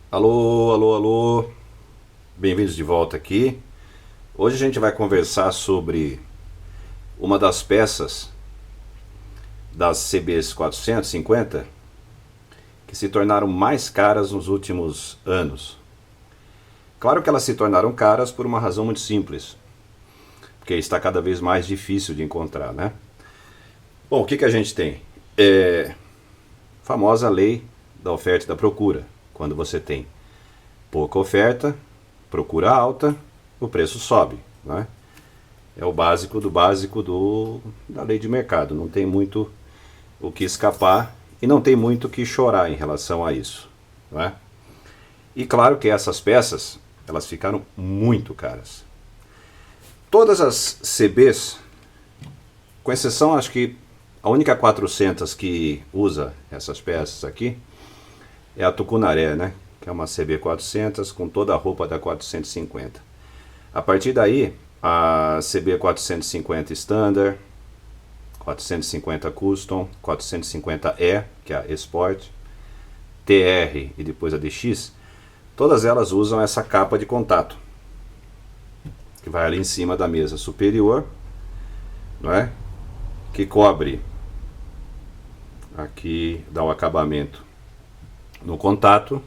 Alô, alô, alô, bem-vindos de volta aqui. Hoje a gente vai conversar sobre uma das peças das CBs 450 que se tornaram mais caras nos últimos anos. Claro que elas se tornaram caras por uma razão muito simples, porque está cada vez mais difícil de encontrar, né? Bom, o que a gente tem? Famosa lei da oferta e da procura. Quando você tem pouca oferta, procura alta, o preço sobe, né? É o básico do básico da lei de mercado. Não tem muito o que escapar e não tem muito o que chorar em relação a isso, não é? E claro que essas peças, elas ficaram muito caras. Todas as CBs, com exceção, acho que a única 400 que usa essas peças aqui é a Tucunaré, né? Que é uma CB 400 com toda a roupa da 450. A partir daí, a CB 450 Standard, 450 Custom, 450E, que é a Sport, TR e depois a DX, todas elas usam essa capa de contato, que vai ali em cima da mesa superior, não é? Que cobre, aqui dá o acabamento no contato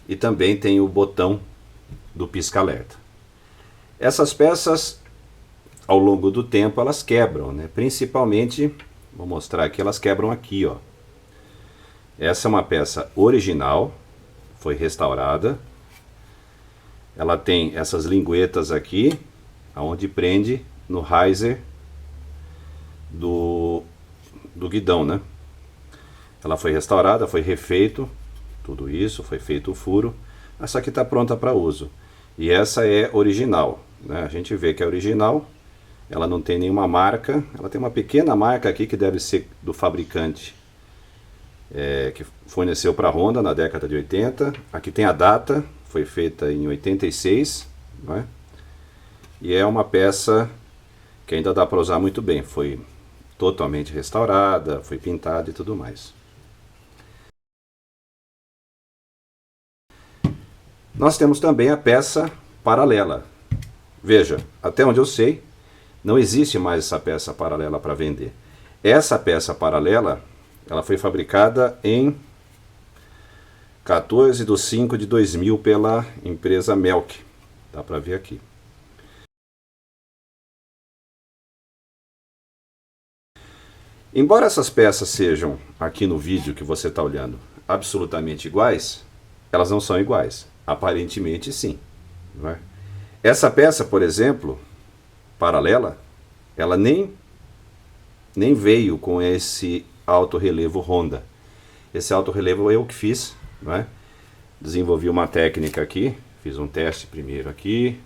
e também tem o botão do pisca-alerta. Essas peças, ao longo do tempo, elas quebram, né? Principalmente, vou mostrar aqui, elas quebram aqui, ó. Essa é uma peça original, foi restaurada. Ela tem essas linguetas aqui, aonde prende no riser do guidão, né? Ela foi restaurada, foi refeito, tudo isso, foi feito o furo. Essa aqui está pronta para uso. E essa é original, né? A gente vê que é original, ela não tem nenhuma marca, ela tem uma pequena marca aqui que deve ser do fabricante, que forneceu para a Honda na década de 80. Aqui tem a data, foi feita em 86, né? E é uma peça que ainda dá para usar muito bem, foi totalmente restaurada, foi pintada e tudo mais. Nós temos também a peça paralela. Veja, até onde eu sei, não existe mais essa peça paralela para vender. Essa peça paralela, ela foi fabricada em 14 de 5 de 2000 pela empresa Melk. Dá para ver aqui. Embora essas peças sejam, aqui no vídeo que você está olhando, absolutamente iguais, elas não são iguais. Aparentemente sim, não é? Essa peça, por exemplo, paralela, ela nem veio com esse alto relevo Honda. Esse alto relevo eu que fiz, não é? Desenvolvi uma técnica aqui, fiz um teste primeiro aqui,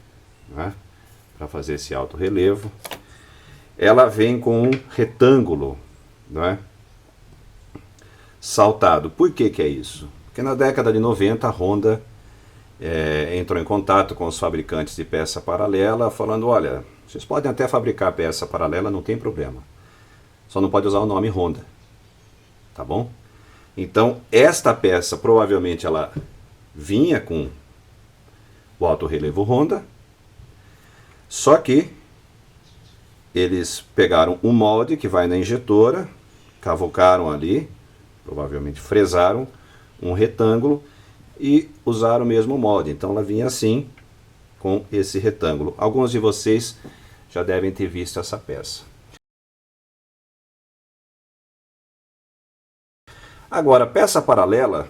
não é? Para fazer esse alto relevo. Ela vem com um retângulo, não é? Saltado. Por que é isso? Porque na década de 90 a Honda entrou em contato com os fabricantes de peça paralela, falando: olha, vocês podem até fabricar peça paralela, não tem problema. Só não pode usar o nome Honda. Tá bom? Então, esta peça provavelmente ela vinha com o alto relevo Honda, só que eles pegaram um molde que vai na injetora, cavocaram ali, provavelmente fresaram um retângulo e usaram o mesmo molde. Então ela vinha assim, com esse retângulo. Alguns de vocês já devem ter visto essa peça. Agora, peça paralela,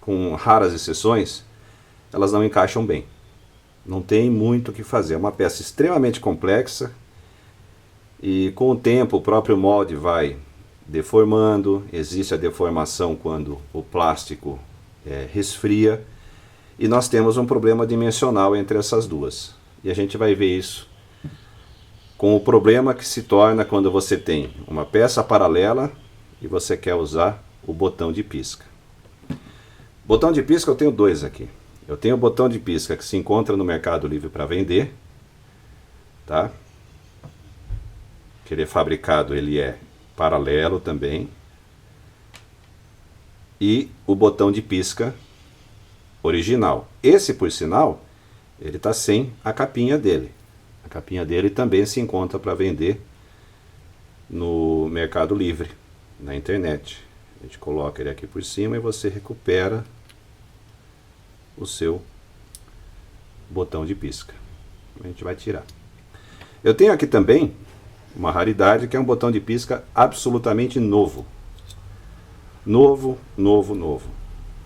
com raras exceções, elas não encaixam bem. Não tem muito o que fazer. É uma peça extremamente complexa e com o tempo o próprio molde vai deformando, existe a deformação quando o plástico resfria e nós temos um problema dimensional entre essas duas. E a gente vai ver isso com o problema que se torna quando você tem uma peça paralela e você quer usar o botão de pisca. Botão de pisca eu tenho dois aqui. Eu tenho o botão de pisca que se encontra no Mercado Livre para vender, tá? Que ele é fabricado, ele é paralelo também. E o botão de pisca original. Esse, por sinal, ele está sem a capinha dele. A capinha dele também se encontra para vender no Mercado Livre, na internet. A gente coloca ele aqui por cima e você recupera o seu botão de pisca. A gente vai tirar. Eu tenho aqui também uma raridade, que é um botão de pisca absolutamente novo. Novo.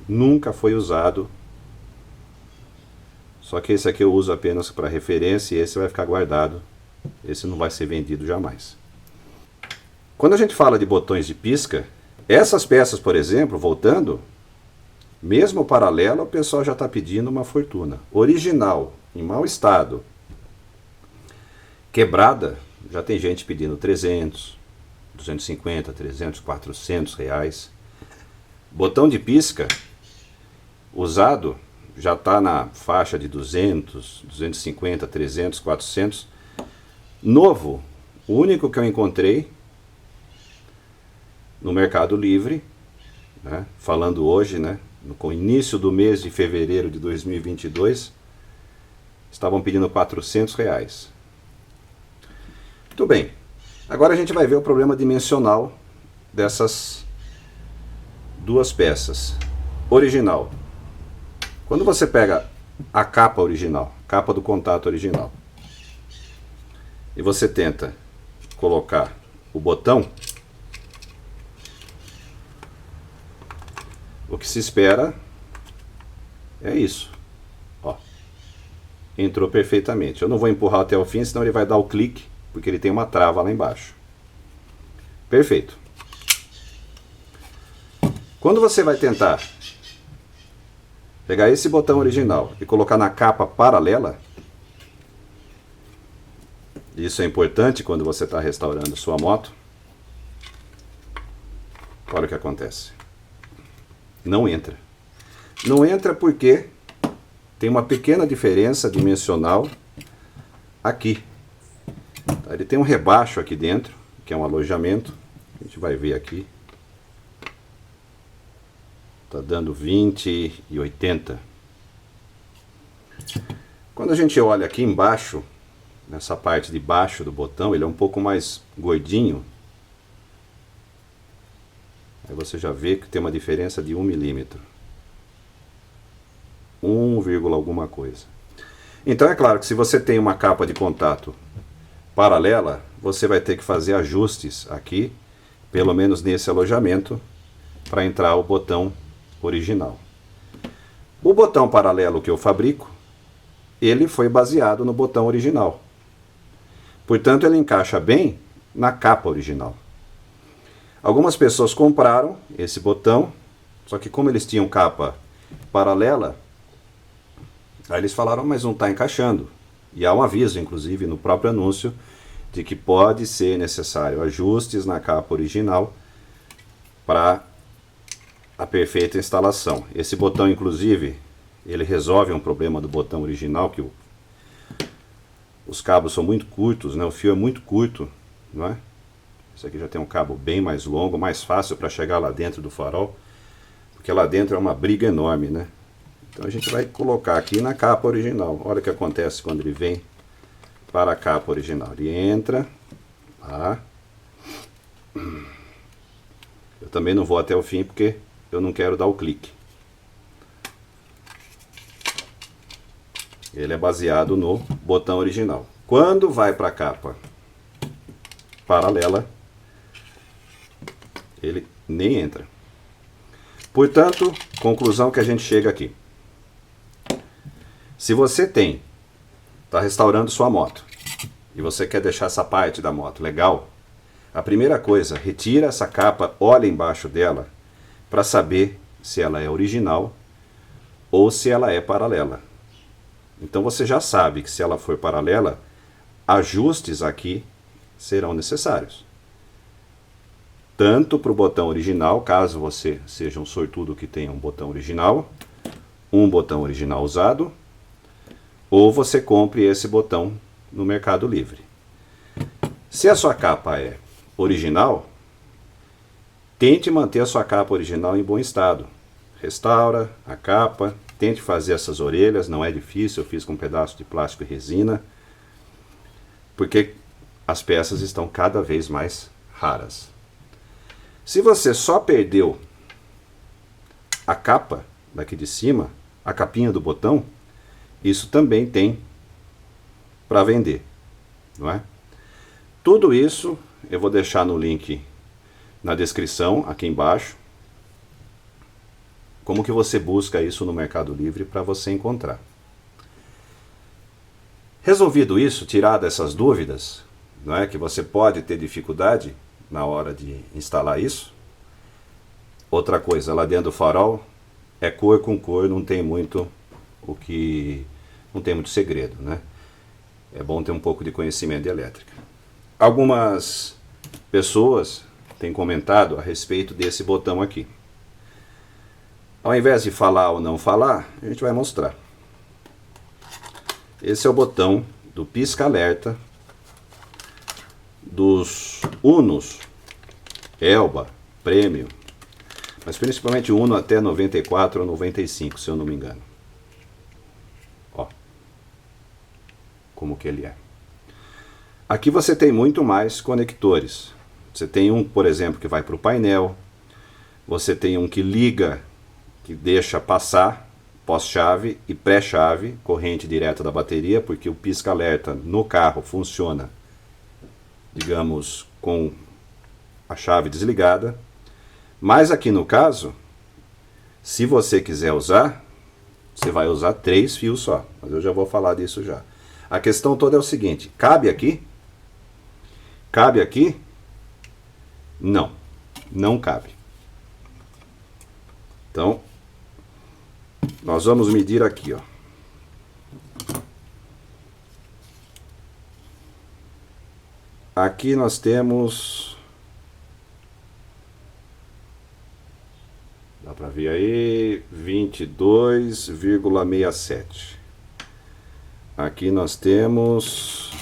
Nunca foi usado. Só que esse aqui eu uso apenas para referência e esse vai ficar guardado. Esse não vai ser vendido jamais. Quando a gente fala de botões de pisca, essas peças, por exemplo, voltando, mesmo paralela, o pessoal já está pedindo uma fortuna. Original, em mau estado, quebrada, já tem gente pedindo 300, 250, 300, 400 reais. Botão de pisca, usado, já está na faixa de 200, 250, 300, 400. Novo, o único que eu encontrei no Mercado Livre, né, falando hoje, né, no início do mês de fevereiro de 2022, estavam pedindo 400 reais. Muito bem, agora a gente vai ver o problema dimensional dessas duas peças. Original. Quando você pega a capa original, capa do contato original, e você tenta colocar o botão, o que se espera é isso. Ó, entrou perfeitamente. Eu não vou empurrar até o fim, senão ele vai dar o clique, porque ele tem uma trava lá embaixo. Perfeito. Quando você vai tentar pegar esse botão original e colocar na capa paralela, isso é importante quando você está restaurando sua moto, olha o que acontece. Não entra. Não entra porque tem uma pequena diferença dimensional aqui. Ele tem um rebaixo aqui dentro, que é um alojamento. A gente vai ver aqui. Está dando 20 e 80. Quando a gente olha aqui embaixo, nessa parte de baixo do botão, ele é um pouco mais gordinho. Aí você já vê que tem uma diferença de 1 milímetro. 1, alguma coisa. Então é claro que se você tem uma capa de contato paralela, você vai ter que fazer ajustes aqui, pelo menos nesse alojamento, para entrar o botão original. O botão paralelo que eu fabrico, ele foi baseado no botão original. Portanto, ele encaixa bem na capa original. Algumas pessoas compraram esse botão, só que como eles tinham capa paralela, aí eles falaram, mas não está encaixando. E há um aviso, inclusive, no próprio anúncio, de que pode ser necessário ajustes na capa original para a perfeita instalação. Esse botão, inclusive, ele resolve um problema do botão original, que os cabos são muito curtos, né? O fio é muito curto, não é? Esse aqui já tem um cabo bem mais longo, mais fácil para chegar lá dentro do farol, porque lá dentro é uma briga enorme, né? Então a gente vai colocar aqui na capa original. Olha o que acontece quando ele vem para a capa original. Ele entra lá. Eu também não vou até o fim porque eu não quero dar o clique. Ele é baseado no botão original. Quando vai para a capa paralela, ele nem entra. Portanto, conclusão que a gente chega aqui. Se você está restaurando sua moto e você quer deixar essa parte da moto legal, a primeira coisa, retira essa capa, olha embaixo dela para saber se ela é original ou se ela é paralela. Então você já sabe que se ela for paralela, ajustes aqui serão necessários. Tanto para o botão original, caso você seja um sortudo que tenha um botão original usado, ou você compre esse botão no Mercado Livre. Se a sua capa é original, tente manter a sua capa original em bom estado. Restaura a capa, tente fazer essas orelhas, não é difícil, eu fiz com um pedaço de plástico e resina, porque as peças estão cada vez mais raras. Se você só perdeu a capa daqui de cima, a capinha do botão, isso também tem para vender, não é? Tudo isso eu vou deixar no link na descrição, aqui embaixo. Como que você busca isso no Mercado Livre para você encontrar. Resolvido isso, tirado essas dúvidas, não é, que você pode ter dificuldade na hora de instalar isso. Outra coisa, lá dentro do farol é cor com cor, não tem muito segredo, né? É bom ter um pouco de conhecimento de elétrica. Algumas pessoas têm comentado a respeito desse botão aqui. Ao invés de falar ou não falar, a gente vai mostrar. Esse é o botão do pisca-alerta dos Unos, Elba, Premium, mas principalmente o Uno até 94 ou 95, se eu não me engano. Ó, como que ele é. Aqui você tem muito mais conectores. Você tem um, por exemplo, que vai para o painel. Você tem um que liga, que deixa passar pós-chave e pré-chave, corrente direta da bateria, porque o pisca-alerta no carro funciona, digamos, com a chave desligada. Mas aqui no caso, se você quiser usar, você vai usar 3 fios só. Mas eu já vou falar disso já. A questão toda é o seguinte, cabe aqui? Cabe aqui? Não, não cabe. Então, nós vamos medir aqui, ó. Aqui nós temos, dá para ver aí, 22,67. Aqui nós temos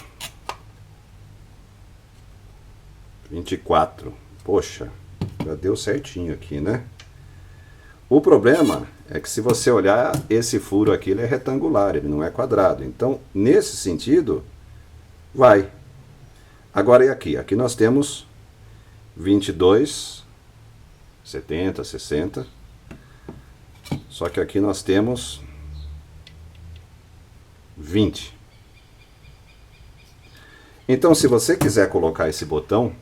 24. Poxa, já deu certinho aqui, né? O problema é que se você olhar, esse furo aqui ele é retangular, ele não é quadrado. Então, nesse sentido, vai. Agora, e aqui? Aqui nós temos 22, 70, 60. Só que aqui nós temos 20. Então, se você quiser colocar esse botão,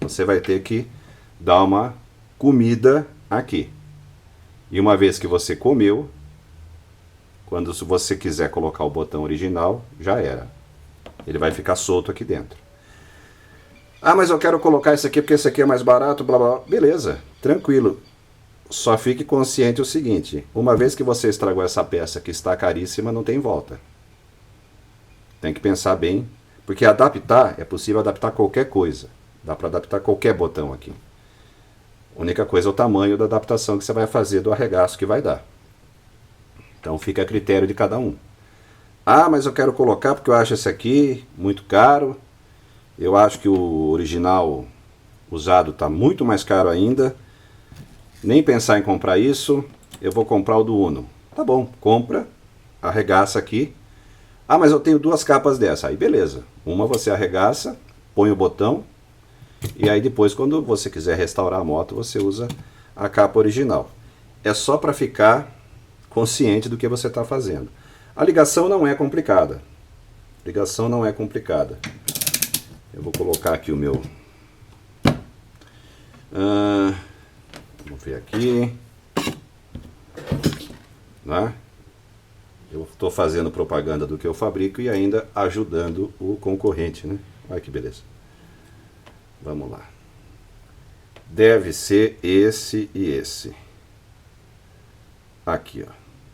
você vai ter que dar uma comida aqui. E uma vez que você comeu, quando você quiser colocar o botão original, já era. Ele vai ficar solto aqui dentro. Ah, mas eu quero colocar esse aqui porque esse aqui é mais barato, blá blá blá. Beleza, tranquilo. Só fique consciente o seguinte, uma vez que você estragou essa peça que está caríssima, não tem volta. Tem que pensar bem, porque adaptar, é possível adaptar qualquer coisa. Dá para adaptar qualquer botão aqui. A única coisa é o tamanho da adaptação que você vai fazer do arregaço que vai dar. Então fica a critério de cada um. Ah, mas eu quero colocar porque eu acho esse aqui muito caro. Eu acho que o original usado está muito mais caro ainda. Nem pensar em comprar isso, eu vou comprar o do Uno. Tá bom, compra, arregaça aqui. Ah, mas eu tenho 2 capas dessa. Aí beleza, uma você arregaça, põe o botão. E aí depois, quando você quiser restaurar a moto, você usa a capa original. É só para ficar consciente do que você está fazendo. A ligação não é complicada. Ligação não é complicada. Eu vou colocar aqui o meu... vamos ver aqui. Né? Eu estou fazendo propaganda do que eu fabrico e ainda ajudando o concorrente, né? Olha que beleza. Vamos lá. Deve ser esse e esse. Aqui, ó.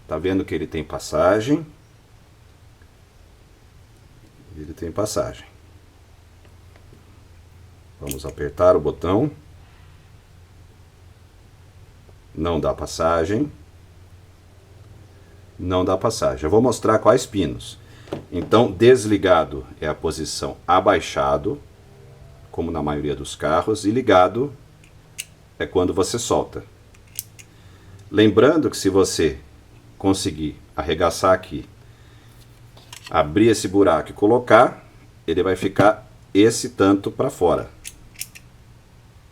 Tá vendo que ele tem passagem? Ele tem passagem. Vamos apertar o botão. Não dá passagem. Não dá passagem. Eu vou mostrar quais pinos. Então, desligado é a posição abaixado, como na maioria dos carros, e ligado é quando você solta. Lembrando que se você conseguir arregaçar aqui, abrir esse buraco e colocar, ele vai ficar esse tanto para fora,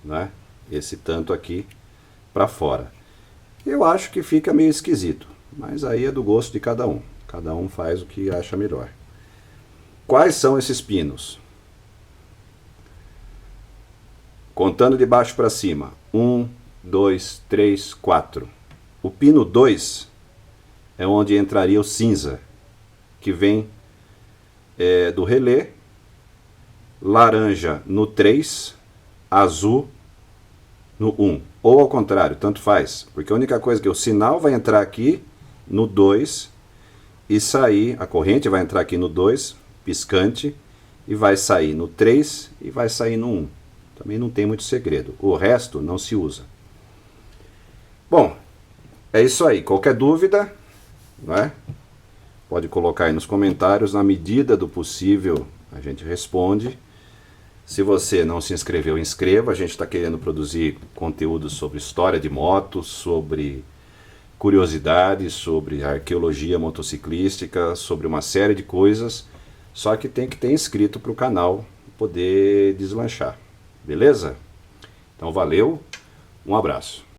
né? Esse tanto aqui para fora. Eu acho que fica meio esquisito, mas aí é do gosto de cada um. Cada um faz o que acha melhor. Quais são esses pinos? Contando de baixo para cima. 1, 2, 3, 4. O pino 2 é onde entraria o cinza, que vem do relé, laranja no 3, azul no 1. Ou ao contrário, tanto faz. Porque a única coisa é que o sinal vai entrar aqui no 2 e sair, a corrente vai entrar aqui no 2, piscante, e vai sair no 3 e vai sair no 1. Também não tem muito segredo. O resto não se usa. Bom, é isso aí. Qualquer dúvida, né? Pode colocar aí nos comentários. Na medida do possível, a gente responde. Se você não se inscreveu, inscreva. A gente está querendo produzir conteúdo sobre história de motos, sobre curiosidades, sobre arqueologia motociclística, sobre uma série de coisas. Só que tem que ter inscrito para o canal poder deslanchar. Beleza? Então valeu, um abraço.